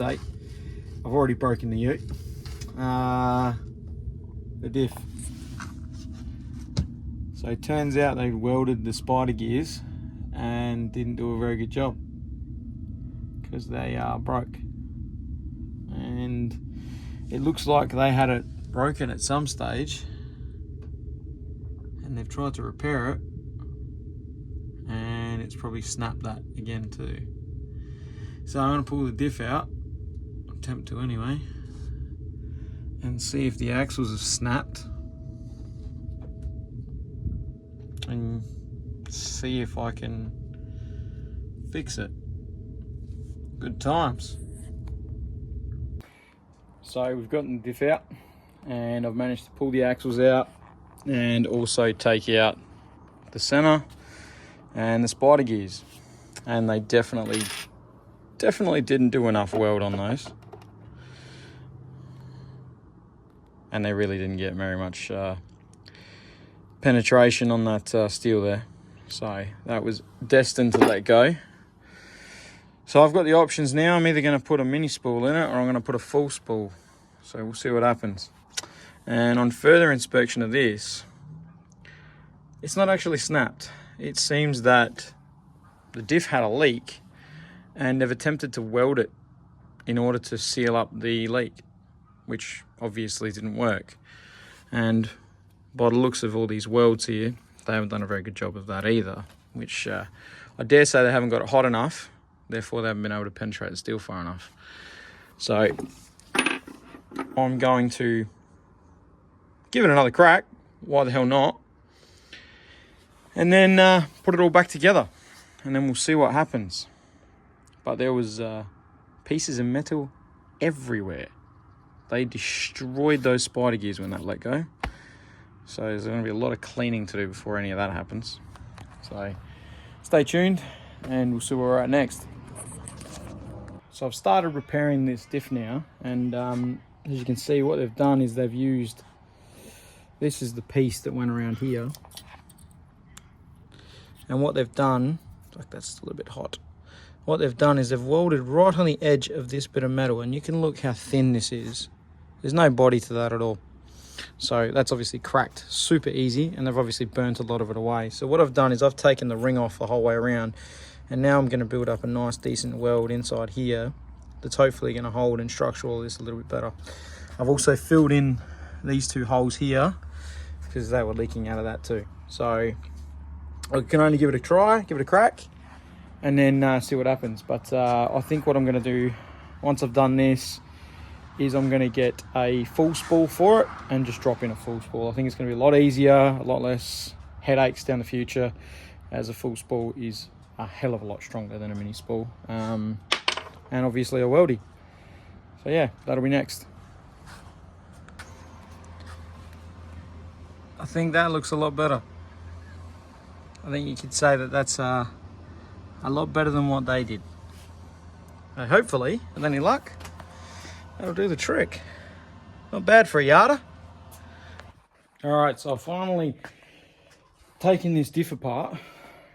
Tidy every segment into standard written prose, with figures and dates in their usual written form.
update. I've already broken the ute. The diff. So it turns out they welded the spider gears and didn't do a very good job because they broke. And it looks like they had it broken at some stage and they've tried to repair it and it's probably snapped that again too. So I'm going to pull the diff out, attempt to anyway, and see if the axles have snapped and see if I can fix it. Good times. So we've gotten the diff out and I've managed to pull the axles out and also take out the center and the spider gears, and they definitely didn't do enough weld on those, and they really didn't get very much penetration on that steel there, so that was destined to let go. So I've got the options now. I'm either going to put a mini spool in it or I'm going to put a full spool, so we'll see what happens. And on further inspection of this, it's not actually snapped. It seems that the diff had a leak and they've attempted to weld it in order to seal up the leak, which obviously didn't work. And by the looks of all these welds here, they haven't done a very good job of that either, which I dare say they haven't got it hot enough, therefore they haven't been able to penetrate the steel far enough. So I'm going to give it another crack, why the hell not, and then put it all back together, and then we'll see what happens. But there was pieces of metal everywhere. They destroyed those spider gears when that let go. So there's going to be a lot of cleaning to do before any of that happens. So stay tuned and we'll see where we're at next. So I've started repairing this diff now, and as you can see, what they've done is they've used, this is the piece that went around here. And what they've done, like that's still a bit hot. What they've done is they've welded right on the edge of this bit of metal, and you can look how thin this is. There's no body to that at all. So that's obviously cracked super easy, and they've obviously burnt a lot of it away. So what I've done is I've taken the ring off the whole way around, and now I'm going to build up a nice decent weld inside here that's hopefully going to hold and structure all this a little bit better. I've also filled in these two holes here because they were leaking out of that too. So I can only give it a try, give it a crack, and then see what happens. But I think what I'm going to do once I've done this is I'm going to get a full spool for it and just drop in a full spool. I think it's going to be a lot easier, a lot less headaches down the future, as a full spool is a hell of a lot stronger than a mini spool, and obviously a weldy. So yeah, that'll be next. I think that looks a lot better. I think you could say that that's a lot better than what they did. Hopefully, with any luck, that'll do the trick. Not bad for a yarder. All right, so I've finally taken this diff apart,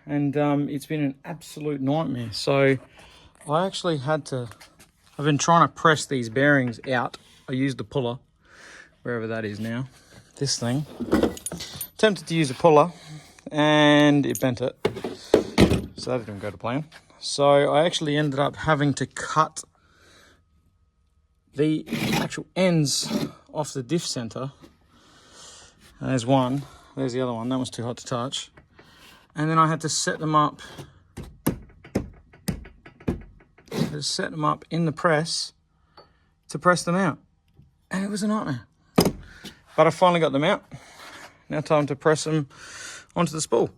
and it's been an absolute nightmare. So I actually had to, I've been trying to press these bearings out. I used the puller, wherever that is now, this thing. Attempted to use a puller, and it bent it, so that didn't go to plan. So I actually ended up having to cut the actual ends off the diff center. There's one, there's the other one, that was too hot to touch. And then I had to set them up, in the press to press them out. And it was a nightmare. But I finally got them out. Now time to press them onto the spool.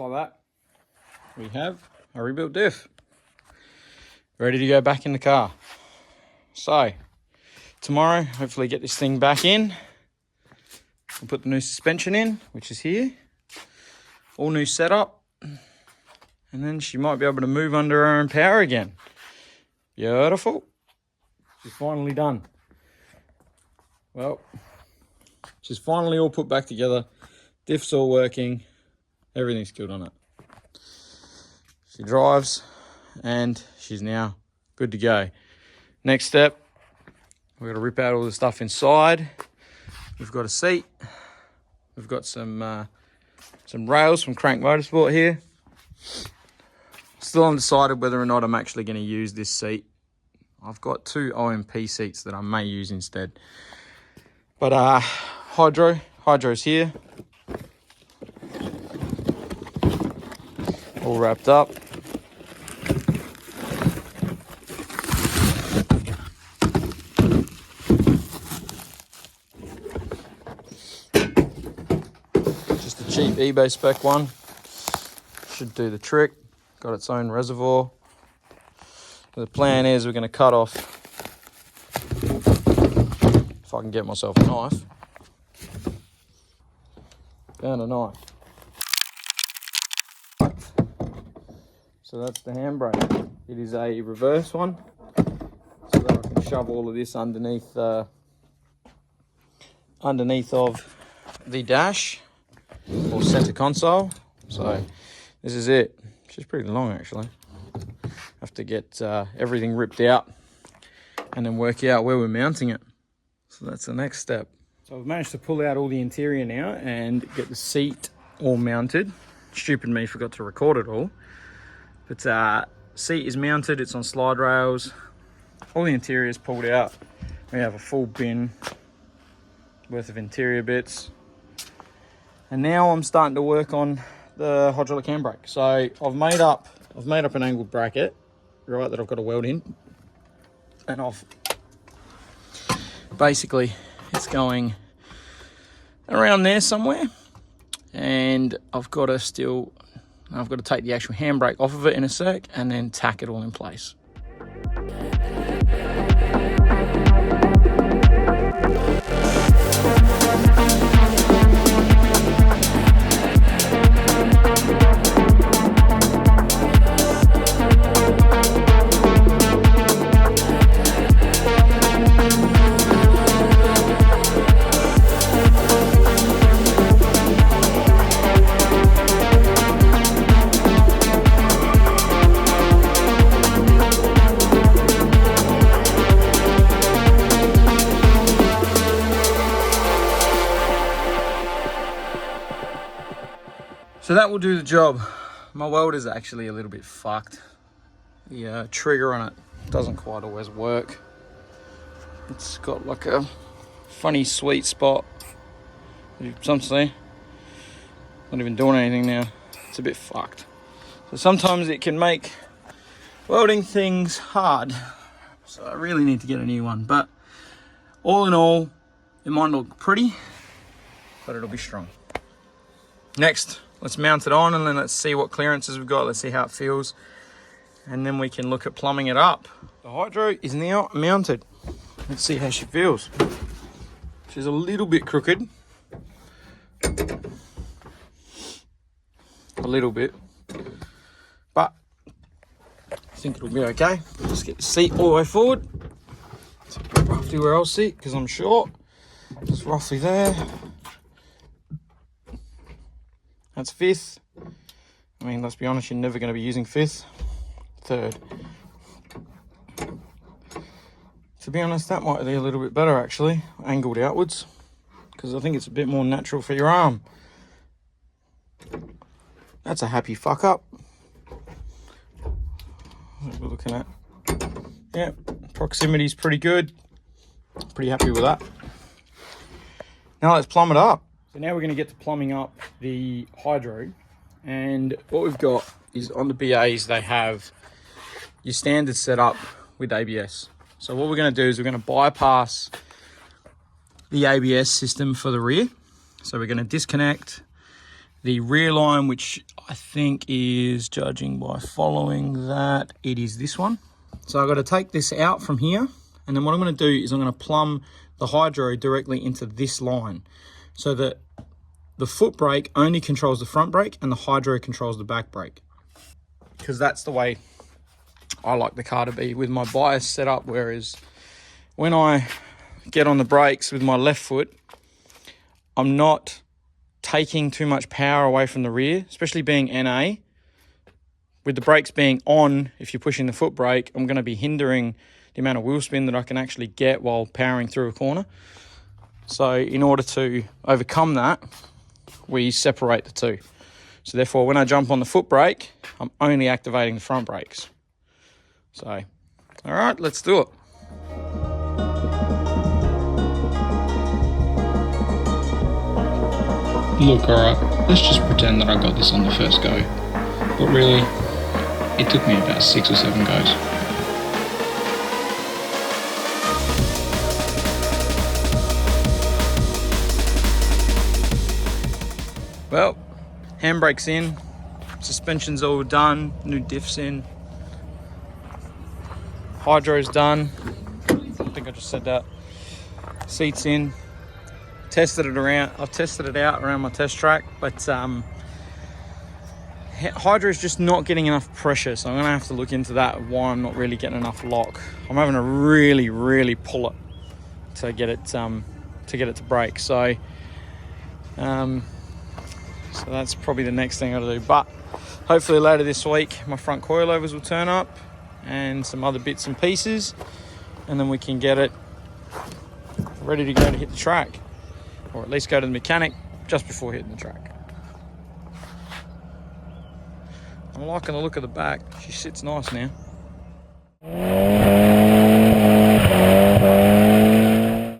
like that, we have a rebuilt diff. Ready to go back in the car. So, tomorrow, hopefully get this thing back in. We'll put the new suspension in, which is here. All new setup. And then she might be able to move under her own power again. Beautiful. She's finally done. Well, she's finally all put back together. Diff's all working. Everything's good on it. She drives and she's now good to go. Next step, we've got to rip out all the stuff inside. We've got a seat. We've got some rails from Crank Motorsport here. Still undecided whether or not I'm actually going to use this seat. I've got 2 OMP seats that I may use instead. But hydro's here. All wrapped up. Just a cheap eBay spec one. Should do the trick. Got its own reservoir. The plan is we're going to cut off, if I can get myself a knife. Found a knife. So that's the handbrake. It is a reverse one, so that I can shove all of this underneath of the dash or center console. So this is it. It's pretty long actually. Have to get everything ripped out and then work out where we're mounting it. So that's the next step. So I've managed to pull out all the interior now and get the seat all mounted. Stupid me, forgot to record it all. But seat is mounted, it's on slide rails. All the interior is pulled out. We have a full bin worth of interior bits. And now I'm starting to work on the hydraulic handbrake. So I've made up an angled bracket, right, that I've got to weld in. And basically it's going around there somewhere. And I've got to take the actual handbrake off of it in a sec and then tack it all in place. So that will do the job. My welder's actually a little bit fucked. The trigger on it doesn't quite always work. It's got like a funny sweet spot. Some say. Not even doing anything now. It's a bit fucked. So sometimes it can make welding things hard. So I really need to get a new one. But all in all, it might look pretty, but it'll be strong. Next, let's mount it on and then let's see what clearances we've got. Let's see how it feels. And then we can look at plumbing it up. The hydro is now mounted. Let's see how she feels. She's a little bit crooked. A little bit. But I think it'll be okay. Just get the seat all the way forward. It's roughly where I'll sit because I'm short. Just roughly there. That's 5th. I mean, let's be honest, you're never going to be using 5th. 3rd. To be honest, that might be a little bit better actually, angled outwards, because I think it's a bit more natural for your arm. That's a happy fuck up. What we're looking at. Yeah, proximity's pretty good. Pretty happy with that. Now let's plumb it up. So now we're going to get to plumbing up the hydro, and what we've got is on the BAs they have your standard setup with ABS. So what we're going to do is we're going to bypass the ABS system for the rear. So we're going to disconnect the rear line, which I think is, judging by following that, it is this one. So I've got to take this out from here, and then what I'm going to do is I'm going to plumb the hydro directly into this line, so that the foot brake only controls the front brake and the hydro controls the back brake, because that's the way I like the car to be with my bias set up. Whereas when I get on the brakes with my left foot, I'm not taking too much power away from the rear, especially being NA. With the brakes being on, if you're pushing the foot brake, I'm going to be hindering the amount of wheel spin that I can actually get while powering through a corner. So in order to overcome that, we separate the two. So therefore, when I jump on the foot brake, I'm only activating the front brakes. So, all right, let's do it. Look, alright, let's just pretend that I got this on the first go. But really, it took me about 6 or 7 goes. Well, handbrake's in, suspension's all done, new diff's in, hydro's done, I think I just said that, seat's in. Tested it around. I've tested it out around my test track, but hydro is just not getting enough pressure, so I'm gonna have to look into that. Why I'm not really getting enough lock. I'm having to really pull it to get it to brake. So that's probably the next thing I gotta do. But hopefully later this week, my front coilovers will turn up and some other bits and pieces, and then we can get it ready to go to hit the track. Or at least go to the mechanic just before hitting the track. I'm liking the look of the back. She sits nice now.